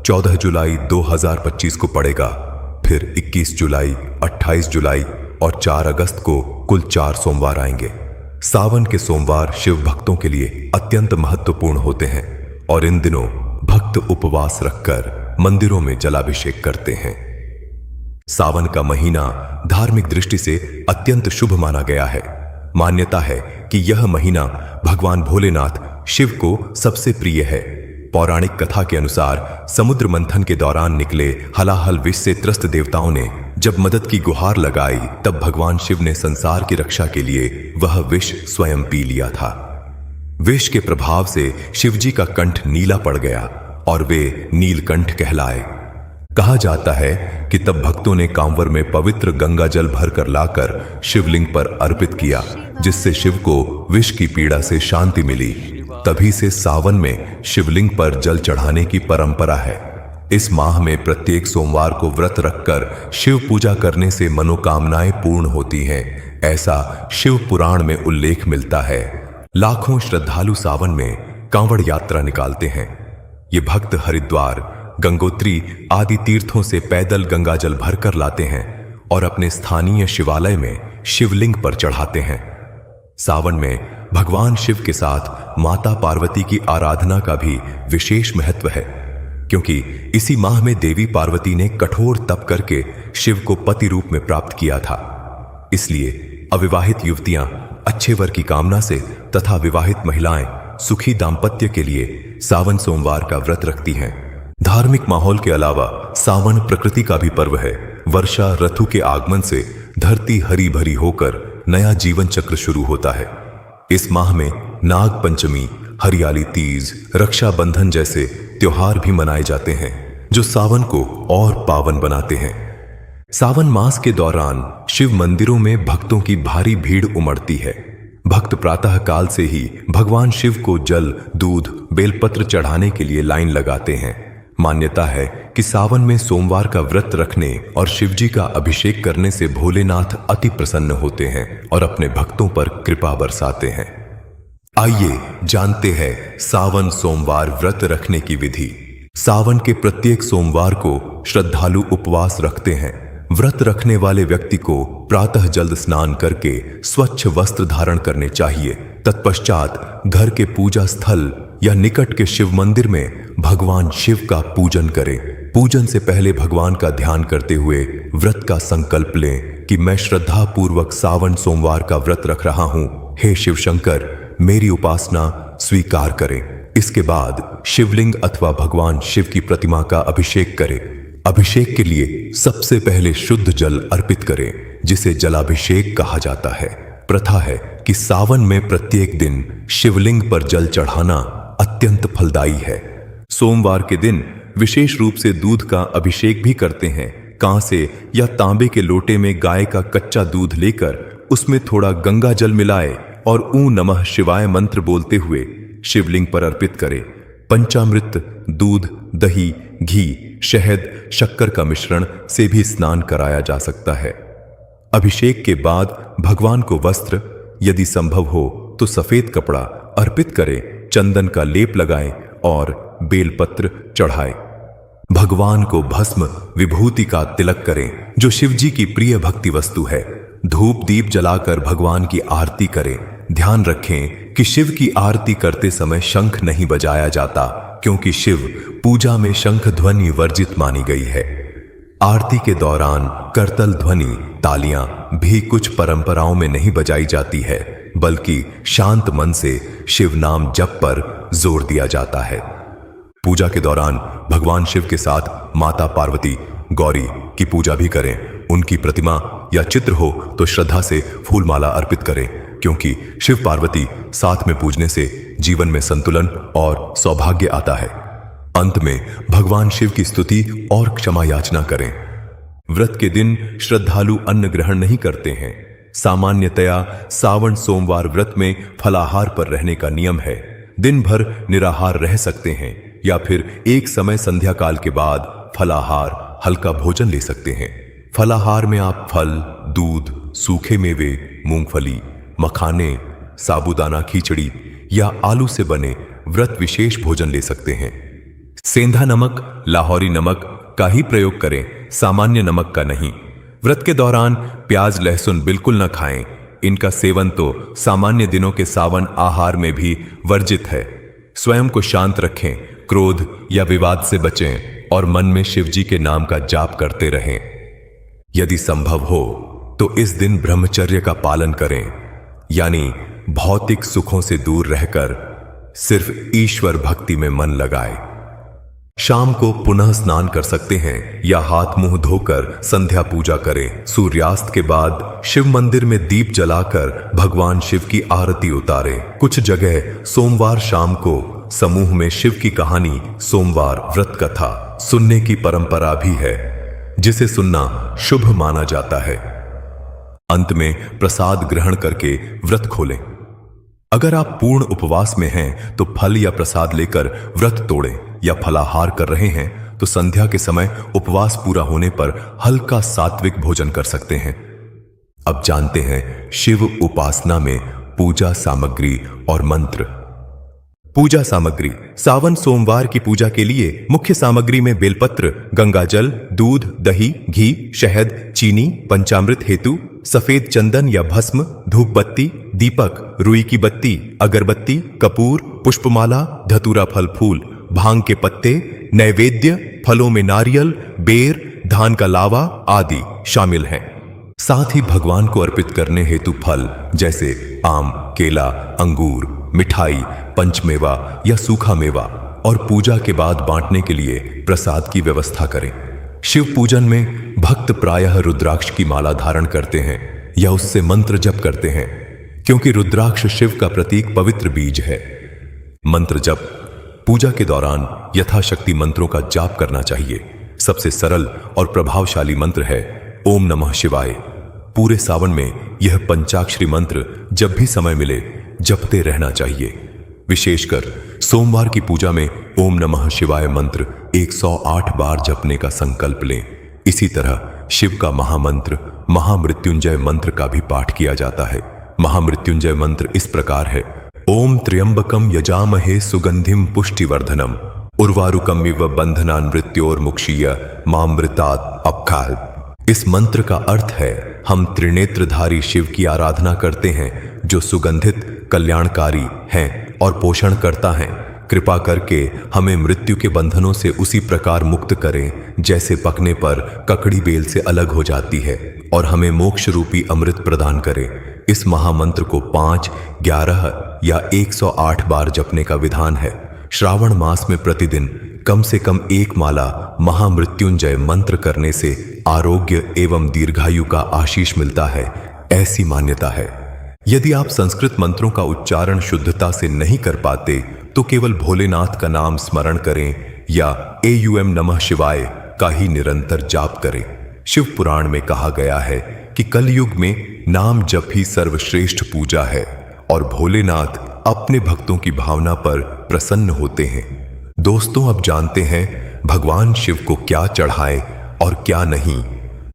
14 जुलाई 2025 को पड़ेगा, फिर 21 जुलाई, 28 जुलाई और 4 अगस्त को कुल 4 सोमवार आएंगे। सावन के सोमवार शिव भक्तों के लिए अत्यंत महत्वपूर्ण होते हैं और इन दिनों भक्त उपवास रखकर मंदिरों में जलाभिषेक करते हैं। सावन का महीना धार्मिक दृष्टि से अत्यंत शुभ माना गया है। मान्यता है कि यह महीना भगवान भोलेनाथ शिव को सबसे प्रिय है। पौराणिक कथा के अनुसार समुद्र मंथन के दौरान निकले हलाहल विष से त्रस्त देवताओं ने जब मदद की गुहार लगाई, तब भगवान शिव ने संसार की रक्षा के लिए वह विष स्वयं पी लिया था। विष के प्रभाव से शिवजी का कंठ नीला पड़ गया और वे नीलकंठ कहलाए। कहा जाता है कि तब भक्तों ने कांवर में पवित्र गंगा जल भरकर लाकर शिवलिंग पर अर्पित किया, जिससे शिव को विष की पीड़ा से शांति मिली। तभी से सावन में शिवलिंग पर जल चढ़ाने की परंपरा है। इस माह में प्रत्येक सोमवार को व्रत रखकर शिव पूजा करने से मनोकामनाएं पूर्ण होती हैं, ऐसा शिव पुराण में उल्लेख मिलता है। लाखों श्रद्धालु सावन में कांवड़ यात्रा निकालते हैं। ये भक्त हरिद्वार, गंगोत्री आदि तीर्थों से पैदल गंगा जल भरकर लाते हैं और अपने स्थानीय शिवालय में शिवलिंग पर चढ़ाते हैं। सावन में भगवान शिव के साथ माता पार्वती की आराधना का भी विशेष महत्व है, क्योंकि इसी माह में देवी पार्वती ने कठोर तप करके शिव को पति रूप में प्राप्त किया था। इसलिए अविवाहित युवतियां अच्छे वर की कामना से तथा विवाहित महिलाएं सुखी दाम्पत्य के लिए सावन सोमवार का व्रत रखती हैं। धार्मिक माहौल के अलावा सावन प्रकृति का भी पर्व है। वर्षा ऋतु के आगमन से धरती हरी भरी होकर नया जीवन चक्र शुरू होता है। इस माह में नाग पंचमी, हरियाली तीज, रक्षाबंधन जैसे त्योहार भी मनाए जाते हैं, जो सावन को और पावन बनाते हैं। सावन मास के दौरान शिव मंदिरों में भक्तों की भारी भीड़ उमड़ती है। भक्त प्रातः काल से ही भगवान शिव को जल, दूध, बेलपत्र चढ़ाने के लिए लाइन लगाते हैं। मान्यता है कि सावन में सोमवार का व्रत रखने और शिवजी का अभिषेक करने से भोलेनाथ अति प्रसन्न होते हैं और अपने भक्तों पर कृपा बरसाते हैं। आइए जानते हैं सावन सोमवार व्रत रखने की विधि। सावन के प्रत्येक सोमवार को श्रद्धालु उपवास रखते हैं। व्रत रखने वाले व्यक्ति को प्रातः जल्द स्नान करके स्वच्छ वस्त्र धारण करने चाहिए। तत्पश्चात घर के पूजा स्थल या निकट के शिव मंदिर में भगवान शिव का पूजन करें। पूजन से पहले भगवान का ध्यान करते हुए व्रत का संकल्प लें कि मैं श्रद्धा पूर्वक सावन सोमवार का व्रत रख रहा हूं। हे शिव शंकर, मेरी उपासना स्वीकार करें। इसके बाद शिवलिंग अथवा भगवान शिव की प्रतिमा का अभिषेक करें। अभिषेक के लिए सबसे पहले शुद्ध जल अर्पित करें, जिसे जलाभिषेक कहा जाता है। प्रथा है कि सावन में प्रत्येक दिन शिवलिंग पर जल चढ़ाना अत्यंत फलदायी है। सोमवार के दिन विशेष रूप से दूध का अभिषेक भी करते हैं। कांसे या तांबे के लोटे में गाय का कच्चा दूध लेकर उसमें थोड़ा गंगा जल मिलाए और ऊं नमः शिवाय मंत्र बोलते हुए शिवलिंग पर अर्पित करें। पंचामृत, दूध, दही, घी, शहद, शक्कर का मिश्रण से भी स्नान कराया जा सकता है। अभिषेक के बाद भगवान को वस्त्र, यदि संभव हो तो सफेद कपड़ा अर्पित करें, चंदन का लेप लगाएं और बेलपत्र चढ़ाएं। भगवान को भस्म विभूति का तिलक करें, जो शिवजी की प्रिय भक्ति वस्तु है। धूप दीप जलाकर भगवान की आरती करें। ध्यान रखें कि शिव की आरती करते समय शंख नहीं बजाया जाता, क्योंकि शिव पूजा में शंख ध्वनि वर्जित मानी गई है। आरती के दौरान करतल ध्वनि, तालियां भी कुछ परंपराओं में नहीं बजाई जाती है, बल्कि शांत मन से शिव नाम जप पर जोर दिया जाता है। पूजा के दौरान भगवान शिव के साथ माता पार्वती, गौरी की पूजा भी करें। उनकी प्रतिमा या चित्र हो तो श्रद्धा से फूलमाला अर्पित करें, क्योंकि शिव पार्वती साथ में पूजने से जीवन में संतुलन और सौभाग्य आता है। अंत में भगवान शिव की स्तुति और क्षमा याचना करें। व्रत के दिन श्रद्धालु अन्न ग्रहण नहीं करते हैं। सामान्यतया सावन सोमवार व्रत में फलाहार पर रहने का नियम है। दिन भर निराहार रह सकते हैं या फिर एक समय संध्या काल के बाद फलाहार हल्का भोजन ले सकते हैं। फलाहार में आप फल, दूध, सूखे मेवे, मूंगफली, मखाने, साबूदाना खिचड़ी या आलू से बने व्रत विशेष भोजन ले सकते हैं। सेंधा नमक, लाहौरी नमक का ही प्रयोग करें, सामान्य नमक का नहीं। व्रत के दौरान प्याज लहसुन बिल्कुल न खाएं। इनका सेवन तो सामान्य दिनों के सावन आहार में भी वर्जित है। स्वयं को शांत रखें, क्रोध या विवाद से बचें और मन में शिव जी के नाम का जाप करते रहें। यदि संभव हो तो इस दिन ब्रह्मचर्य का पालन करें, यानी भौतिक सुखों से दूर रहकर सिर्फ ईश्वर भक्ति में मन लगाए। शाम को पुनः स्नान कर सकते हैं या हाथ मुंह धोकर संध्या पूजा करें। सूर्यास्त के बाद शिव मंदिर में दीप जलाकर भगवान शिव की आरती उतारें। कुछ जगह सोमवार शाम को समूह में शिव की कहानी, सोमवार व्रत कथा सुनने की परंपरा भी है, जिसे सुनना शुभ माना जाता है। अंत में प्रसाद ग्रहण करके व्रत खोलें। अगर आप पूर्ण उपवास में हैं तो फल या प्रसाद लेकर व्रत तोड़ें, या फलाहार कर रहे हैं तो संध्या के समय उपवास पूरा होने पर हल्का सात्विक भोजन कर सकते हैं। अब जानते हैं शिव उपासना में पूजा सामग्री और मंत्र। पूजा सामग्री। सावन सोमवार की पूजा के लिए मुख्य सामग्री में बेलपत्र, गंगाजल, दूध, दही, घी, शहद, चीनी, पंचामृत हेतु सफेद चंदन या भस्म, धूप बत्ती, दीपक, रुई की बत्ती, अगरबत्ती, कपूर, पुष्पमाला, धतूरा फल फूल, भांग के पत्ते, नैवेद्य, फलों में नारियल, बेर, धान का लावा आदि शामिल हैं। साथ ही भगवान को अर्पित करने हेतु फल जैसे आम, केला, अंगूर, मिठाई, पंचमेवा या सूखा मेवा और पूजा के बाद बांटने के लिए प्रसाद की व्यवस्था करें। शिव पूजन में भक्त प्रायः रुद्राक्ष की माला धारण करते हैं या उससे मंत्र जप करते हैं, क्योंकि रुद्राक्ष शिव का प्रतीक पवित्र बीज है। मंत्र जप। पूजा के दौरान यथाशक्ति मंत्रों का जाप करना चाहिए। सबसे सरल और प्रभावशाली मंत्र है ओम नमः शिवाय। पूरे सावन में यह पंचाक्षरी मंत्र जब भी समय मिले जपते रहना चाहिए। विशेषकर सोमवार की पूजा में ओम नमः शिवाय मंत्र 108 बार जपने का संकल्प लें। इसी तरह शिव का महामंत्र महामृत्युंजय मंत्र का भी पाठ किया जाता है। महामृत्युंजय मंत्र इस प्रकार है: ओम त्र्यंबकम यजामहे सुगंधिम पुष्टिवर्धनम उर्वारुकमिव बंधनान मृत्योर्मुक्षीय मामृतात् अपखाल। इस मंत्र का अर्थ है हम त्रिनेत्रधारी शिव की आराधना करते हैं, जो सुगंधित, कल्याणकारी हैं और पोषण करता है। कृपा करके हमें मृत्यु के बंधनों से उसी प्रकार मुक्त करें जैसे पकने पर ककड़ी बेल से अलग हो जाती है, और हमें मोक्ष रूपी अमृत प्रदान करें। इस महामंत्र को 5, 11 या 108 बार जपने का विधान है। श्रावण मास में प्रतिदिन कम से कम 1 माला महामृत्युंजय मंत्र करने से आरोग्य एवं दीर्घायु का आशीष मिलता है, ऐसी मान्यता है। यदि आप संस्कृत मंत्रों का उच्चारण शुद्धता से नहीं कर पाते तो केवल भोलेनाथ का नाम स्मरण करें या एयूएम नमः शिवाय का ही निरंतर जाप करें। शिव पुराण में कहा गया है कि कलयुग में नाम जप ही सर्वश्रेष्ठ पूजा है और भोलेनाथ अपने भक्तों की भावना पर प्रसन्न होते हैं। दोस्तों, अब जानते हैं भगवान शिव को क्या चढ़ाएं और क्या नहीं।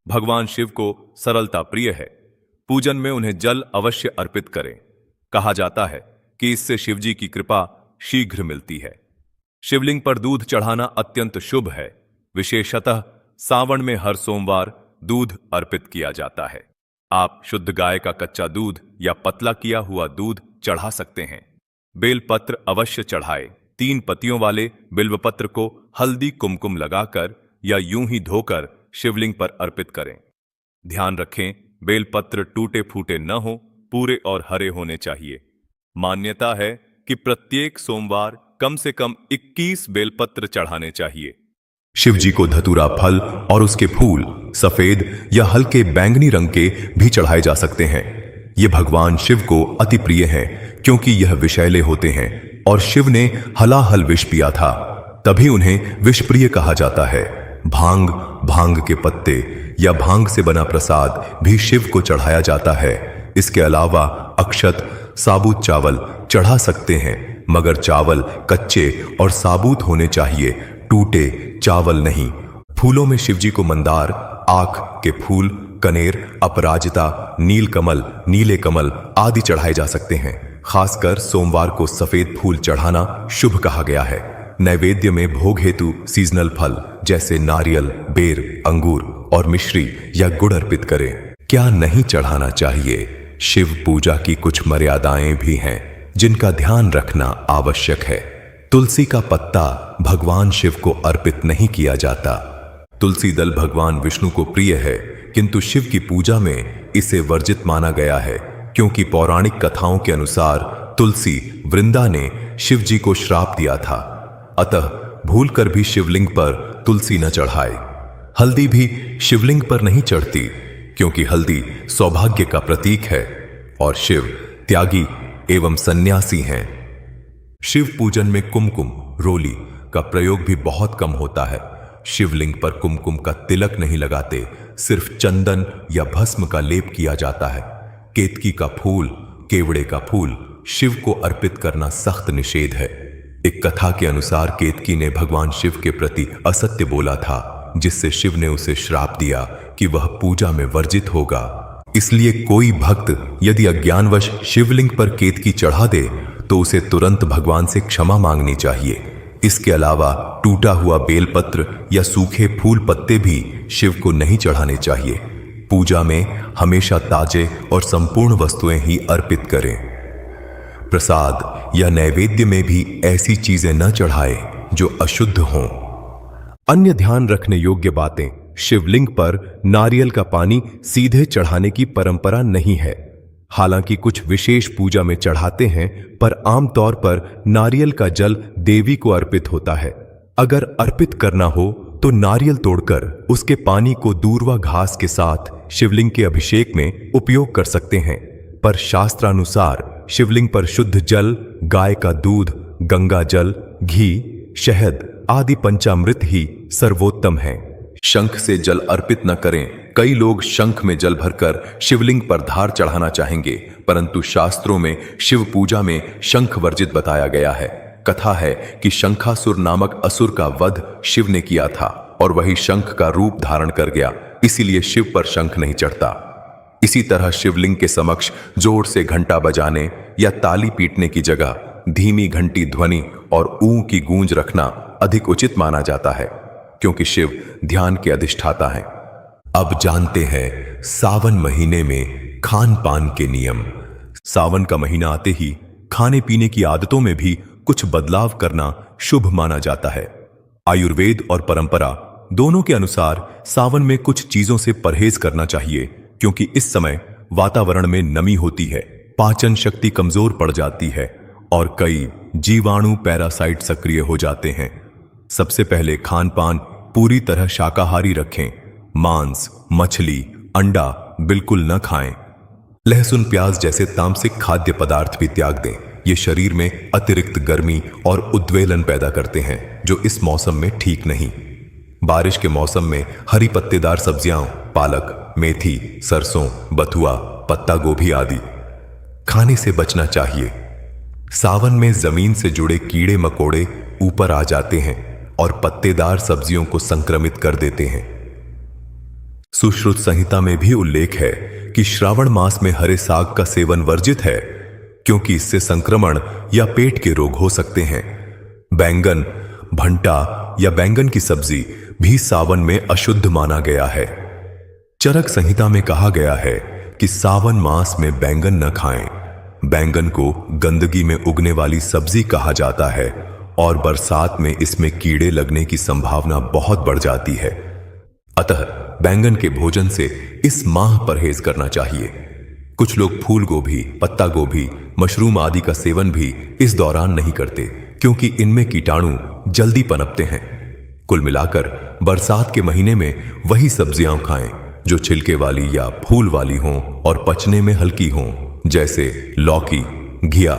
भगवान शिव को सरलता प्रिय है। पूजन में उन्हें जल अवश्य अर्पित करें। कहा जाता है कि इससे शिव जी की कृपा शीघ्र मिलती है। शिवलिंग पर दूध चढ़ाना अत्यंत शुभ है। विशेषतः सावन में हर सोमवार दूध अर्पित किया जाता है। आप शुद्ध गाय का कच्चा दूध या पतला किया हुआ दूध चढ़ा सकते हैं। बेलपत्र अवश्य चढ़ाए। 3 पत्तियों वाले बिल्वपत्र को हल्दी कुमकुम लगाकर या यूं ही धोकर शिवलिंग पर अर्पित करें। ध्यान रखें, बेलपत्र टूटे फूटे न हो, पूरे और हरे होने चाहिए। मान्यता है कि प्रत्येक सोमवार कम से कम 21 बेलपत्र चढ़ाने चाहिए। शिव जी को धतूरा फल और उसके फूल सफेद या हल्के बैंगनी रंग के भी चढ़ाए जा सकते हैं। ये भगवान शिव को अति प्रिय है, क्योंकि यह विषैले होते हैं और शिव ने हलाहल विष पिया था, तभी उन्हें विषप्रिय कहा जाता है। भांग के पत्ते या भांग से बना प्रसाद भी शिव को चढ़ाया जाता है। इसके अलावा अक्षत, साबुत चावल चढ़ा सकते हैं, मगर चावल कच्चे और साबुत होने चाहिए, टूटे चावल नहीं। फूलों में शिवजी को मंदार, आख के फूल, कनेर, अपराजिता, नीलकमल, नीले कमल आदि चढ़ाए जा सकते हैं। खासकर सोमवार को सफेद फूल चढ़ाना शुभ कहा गया है। नैवेद्य में भोग हेतु सीजनल फल जैसे नारियल, बेर, अंगूर और मिश्री या गुड़ अर्पित करें। क्या नहीं चढ़ाना चाहिए? शिव पूजा की कुछ मर्यादाएं भी हैं जिनका ध्यान रखना आवश्यक है। तुलसी का पत्ता भगवान शिव को अर्पित नहीं किया जाता। तुलसी दल भगवान विष्णु को प्रिय है, किंतु शिव की पूजा में इसे वर्जित माना गया है, क्योंकि पौराणिक कथाओं के अनुसार तुलसी वृंदा ने शिव जी को श्राप दिया था। अतः भूलकर भी शिवलिंग पर तुलसी न चढ़ाए। हल्दी भी शिवलिंग पर नहीं चढ़ती, क्योंकि हल्दी सौभाग्य का प्रतीक है और शिव त्यागी एवं सन्यासी हैं। शिव पूजन में कुमकुम, रोली का प्रयोग भी बहुत कम होता है। शिवलिंग पर कुमकुम का तिलक नहीं लगाते, सिर्फ चंदन या भस्म का लेप किया जाता है। केतकी का फूल, केवड़े का फूल शिव को अर्पित करना सख्त निषेध है। एक कथा के अनुसार केतकी ने भगवान शिव के प्रति असत्य बोला था, जिससे शिव ने उसे श्राप दिया कि वह पूजा में वर्जित होगा। इसलिए कोई भक्त यदि अज्ञानवश शिवलिंग पर केतकी चढ़ा दे तो उसे तुरंत भगवान से क्षमा मांगनी चाहिए। इसके अलावा टूटा हुआ बेलपत्र या सूखे फूल पत्ते भी शिव को नहीं चढ़ाने चाहिए। पूजा में हमेशा ताजे और संपूर्ण वस्तुएं ही अर्पित करें। प्रसाद या नैवेद्य में भी ऐसी चीजें न चढ़ाएं जो अशुद्ध हों। अन्य ध्यान रखने योग्य बातें, शिवलिंग पर नारियल का पानी सीधे चढ़ाने की परंपरा नहीं है। हालांकि कुछ विशेष पूजा में चढ़ाते हैं, पर आमतौर पर नारियल का जल देवी को अर्पित होता है। अगर अर्पित करना हो तो नारियल तोड़कर उसके पानी को दूर्वा घास के साथ शिवलिंग के अभिषेक में उपयोग कर सकते हैं। पर शास्त्रानुसार शिवलिंग पर शुद्ध जल, गाय का दूध, गंगा जल, घी, शहद आदि पंचामृत ही सर्वोत्तम है। शंख से जल अर्पित न करें। कई लोग शंख में जल भरकर शिवलिंग पर धार चढ़ाना चाहेंगे, परंतु शास्त्रों में शिव पूजा में शंख वर्जित बताया गया है। कथा है कि शंखासुर नामक असुर का वध शिव ने किया था और वही शंख का रूप धारण कर गया, इसीलिए शिव पर शंख नहीं चढ़ता। इसी तरह शिवलिंग के समक्ष जोर से घंटा बजाने या ताली पीटने की जगह धीमी घंटी ध्वनि और ऊ की गूंज रखना अधिक उचित माना जाता है, क्योंकि शिव ध्यान के अधिष्ठाता हैं। अब जानते हैं सावन महीने में खान पान के नियम। सावन का महीना आते ही खाने पीने की आदतों में भी कुछ बदलाव करना शुभ माना जाता है। आयुर्वेद और परंपरा दोनों के अनुसार सावन में कुछ चीजों से परहेज करना चाहिए, क्योंकि इस समय वातावरण में नमी होती है, पाचन शक्ति कमजोर पड़ जाती है और कई जीवाणु पैरासाइट सक्रिय हो जाते हैं। सबसे पहले खान पान पूरी तरह शाकाहारी रखें। मांस, मछली, अंडा बिल्कुल न खाएं। लहसुन, प्याज जैसे तामसिक खाद्य पदार्थ भी त्याग दें। ये शरीर में अतिरिक्त गर्मी और उद्वेलन पैदा करते हैं, जो इस मौसम में ठीक नहीं। बारिश के मौसम में हरी पत्तेदार सब्जियां, पालक, मेथी, सरसों, बथुआ, पत्ता गोभी आदि खाने से बचना चाहिए। सावन में जमीन से जुड़े कीड़े मकोड़े ऊपर आ जाते हैं और पत्तेदार सब्जियों को संक्रमित कर देते हैं। सुश्रुत संहिता में भी उल्लेख है कि श्रावण मास में हरे साग का सेवन वर्जित है, क्योंकि इससे संक्रमण या पेट के रोग हो सकते हैं। बैंगन, भंटा या बैंगन की सब्जी भी सावन में अशुद्ध माना गया है। चरक संहिता में कहा गया है कि सावन मास में बैंगन न खाएं। बैंगन को गंदगी में उगने वाली सब्जी कहा जाता है और बरसात में इसमें कीड़े लगने की संभावना बहुत बढ़ जाती है। अतः बैंगन के भोजन से इस माह परहेज करना चाहिए। कुछ लोग फूल गोभी, पत्ता गोभी, मशरूम आदि का सेवन भी इस दौरान नहीं करते, क्योंकि इनमें कीटाणु जल्दी पनपते हैं। कुल मिलाकर बरसात के महीने में वही सब्जियां खाएं जो छिलके वाली या फूल वाली हों और पचने में हल्की हों, जैसे लौकी, घिया,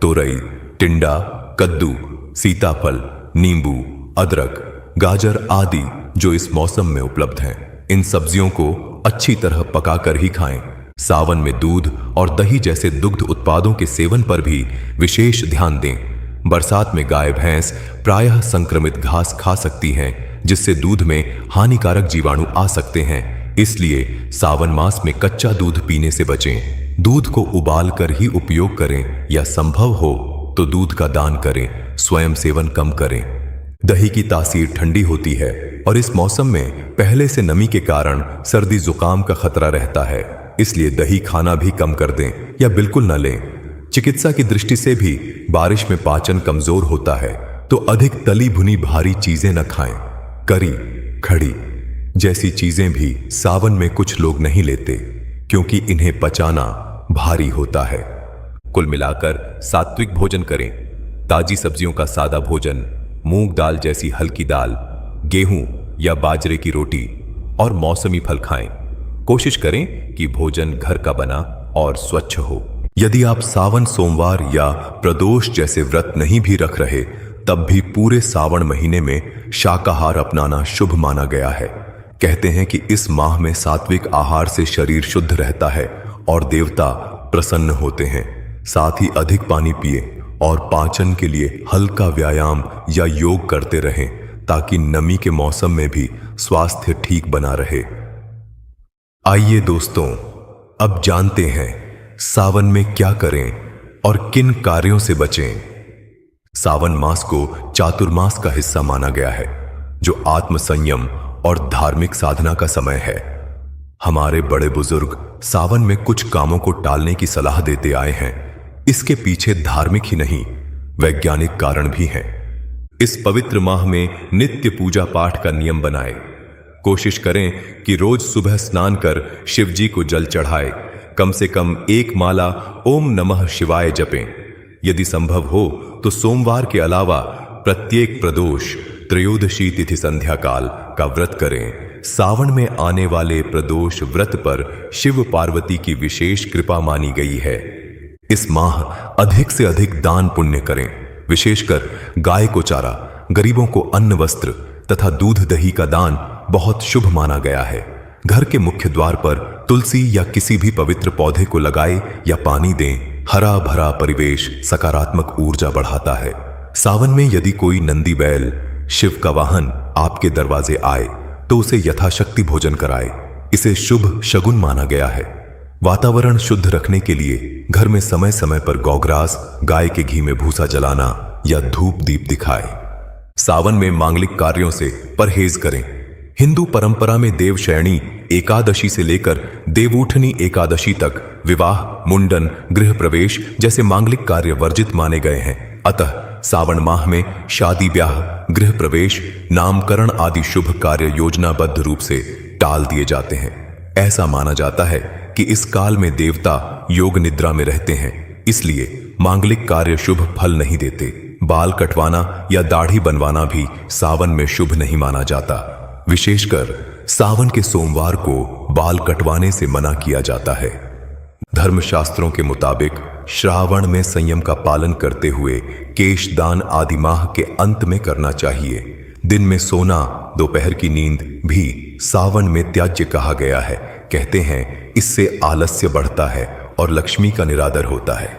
तोरई, टिंडा, कद्दू, सीताफल, नींबू, अदरक, गाजर आदि जो इस मौसम में उपलब्ध हैं। इन सब्जियों को अच्छी तरह पकाकर ही खाएं। सावन में दूध और दही जैसे दुग्ध उत्पादों के सेवन पर भी विशेष ध्यान दें। बरसात में गाय भैंस प्रायः संक्रमित घास खा सकती हैं, जिससे दूध में हानिकारक जीवाणु आ सकते हैं। इसलिए सावन मास में कच्चा दूध पीने से बचें। दूध को उबाल कर ही उपयोग करें या संभव हो तो दूध का दान करें। स्वयं सेवन कम करें। दही की तासीर ठंडी होती है और इस मौसम में पहले से नमी के कारण सर्दी जुकाम का खतरा रहता है, इसलिए दही खाना भी कम कर दें या बिल्कुल न लें। चिकित्सा की दृष्टि से भी बारिश में पाचन कमजोर होता है, तो अधिक तली भुनी भारी चीजें न खाएं। करी, खड़ी जैसी चीजें भी सावन में कुछ लोग नहीं लेते, क्योंकि इन्हें पचाना भारी होता है। कुल मिलाकर सात्विक भोजन करें। ताजी सब्जियों का सादा भोजन, मूंग दाल जैसी हल्की दाल, गेहूं या बाजरे की रोटी और मौसमी फल खाएं। कोशिश करें कि भोजन घर का बना और स्वच्छ हो। यदि आप सावन सोमवार या प्रदोष जैसे व्रत नहीं भी रख रहे, तब भी पूरे सावन महीने में शाकाहार अपनाना शुभ माना गया है। कहते हैं कि इस माह में सात्विक आहार से शरीर शुद्ध रहता है और देवता प्रसन्न होते हैं। साथ ही अधिक पानी पिए और पाचन के लिए हल्का व्यायाम या योग करते रहें, ताकि नमी के मौसम में भी स्वास्थ्य ठीक बना रहे। आइए दोस्तों, अब जानते हैं सावन में क्या करें और किन कार्यों से बचें। सावन मास को चातुर्मास का हिस्सा माना गया है, जो आत्मसंयम और धार्मिक साधना का समय है। हमारे बड़े बुजुर्ग सावन में कुछ कामों को टालने की सलाह देते आए हैं। इसके पीछे धार्मिक ही नहीं, वैज्ञानिक कारण भी हैं। इस पवित्र माह में नित्य पूजा पाठ का नियम बनाएं। कोशिश करें कि रोज सुबह स्नान कर शिव जी को जल चढ़ाएं। कम से कम 1 माला ओम नमः शिवाय जपें। यदि संभव हो तो सोमवार के अलावा प्रत्येक प्रदोष, त्रयोदशी तिथि संध्या काल का व्रत करें। सावन में आने वाले प्रदोष व्रत पर शिव पार्वती की विशेष कृपा मानी गई है। इस माह अधिक से अधिक दान पुण्य करें। विशेषकर गाय को चारा, गरीबों को अन्न वस्त्र तथा दूध दही का दान बहुत शुभ माना गया है। घर के मुख्य द्वार पर तुलसी या किसी भी पवित्र पौधे को लगाए या पानी दें। हरा भरा परिवेश सकारात्मक ऊर्जा बढ़ाता है। सावन में यदि कोई नंदी बैल, शिव का वाहन, आपके दरवाजे आए तो उसे यथाशक्ति भोजन कराए। इसे शुभ शगुन माना गया है। वातावरण शुद्ध रखने के लिए घर में समय समय पर गौग्रास, गाय के घी में भूसा जलाना या धूप दीप दिखाए। सावन में मांगलिक कार्यों से परहेज करें। हिंदू परंपरा में देवशयनी एकादशी से लेकर देवउठनी एकादशी तक विवाह, मुंडन, गृह प्रवेश जैसे मांगलिक कार्य वर्जित माने गए हैं। अतः सावन माह में शादी ब्याह, गृह प्रवेश, नामकरण आदि शुभ कार्य योजनाबद्ध रूप से टाल दिए जाते हैं। ऐसा माना जाता है कि इस काल में देवता योग निद्रा में रहते हैं, इसलिए मांगलिक कार्य शुभ फल नहीं देते। बाल कटवाना या दाढ़ी बनवाना भी सावन में शुभ नहीं माना जाता। विशेषकर सावन के सोमवार को बाल कटवाने से मना किया जाता है। धर्मशास्त्रों के मुताबिक श्रावण में संयम का पालन करते हुए केशदान आदि माह के अंत में करना चाहिए। दिन में सोना, दोपहर की नींद भी सावन में त्याज्य कहा गया है। कहते हैं इससे आलस्य बढ़ता है और लक्ष्मी का निरादर होता है।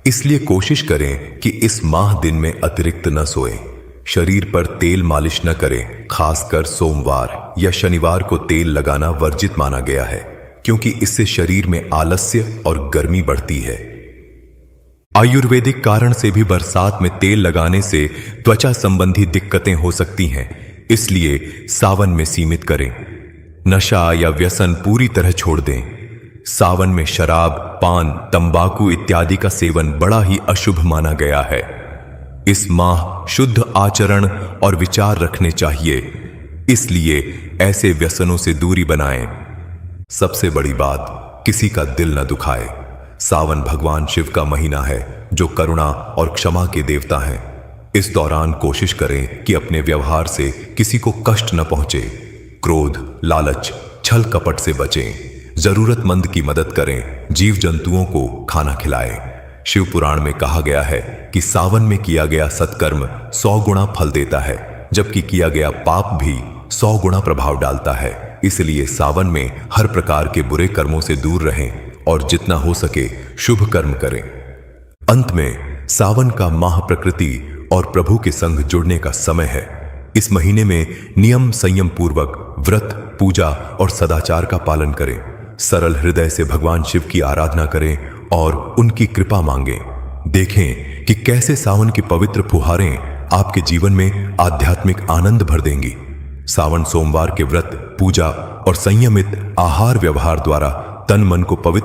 इसलिए कोशिश करें कि इस माह दिन में अतिरिक्त न सोएं। शरीर पर तेल मालिश न करें। खासकर सोमवार या शनिवार को तेल लगाना वर्जित माना गया है, क्योंकि इससे शरीर में आलस्य और गर्मी बढ़ती है। आयुर्वेदिक कारण से भी बरसात में तेल लगाने से त्वचा संबंधी दिक्कतें हो सकती हैं, इसलिए सावन में सीमित करें। नशा या व्यसन पूरी तरह छोड़ दें। सावन में शराब, पान, तंबाकू इत्यादि का सेवन बड़ा ही अशुभ माना गया है। इस माह शुद्ध आचरण और विचार रखने चाहिए, इसलिए ऐसे व्यसनों से दूरी बनाएं। सबसे बड़ी बात, किसी का दिल न दुखाए। सावन भगवान शिव का महीना है, जो करुणा और क्षमा के देवता हैं। इस दौरान कोशिश करें कि अपने व्यवहार से किसी को कष्ट न पहुंचे। क्रोध, लालच, छल कपट से बचें। जरूरतमंद की मदद करें। जीव जंतुओं को खाना खिलाएं। शिव पुराण में कहा गया है कि सावन में किया गया सत्कर्म 100 गुना फल देता है, जबकि किया गया पाप भी 100 गुना प्रभाव डालता है। इसलिए सावन में हर प्रकार के बुरे कर्मों से दूर रहें और जितना हो सके शुभ कर्म करें। अंत में सावन का माह प्रकृति और प्रभु के संग जुड़ने का समय है। इस महीने में नियम संयम पूर्वक व्रत, पूजा और सदाचार का पालन करें। सरल हृदय से भगवान शिव की आराधना करें और उनकी कृपा मांगें। देखें कि कैसे सावन की पवित्र फुहारें आपके जीवन में आध्यात्मिक आनंद भर देंगी। सावन सोमवार के व्रत, पूजा और संयमित आहार व्यवहार द्वारा तन मन को पवित्र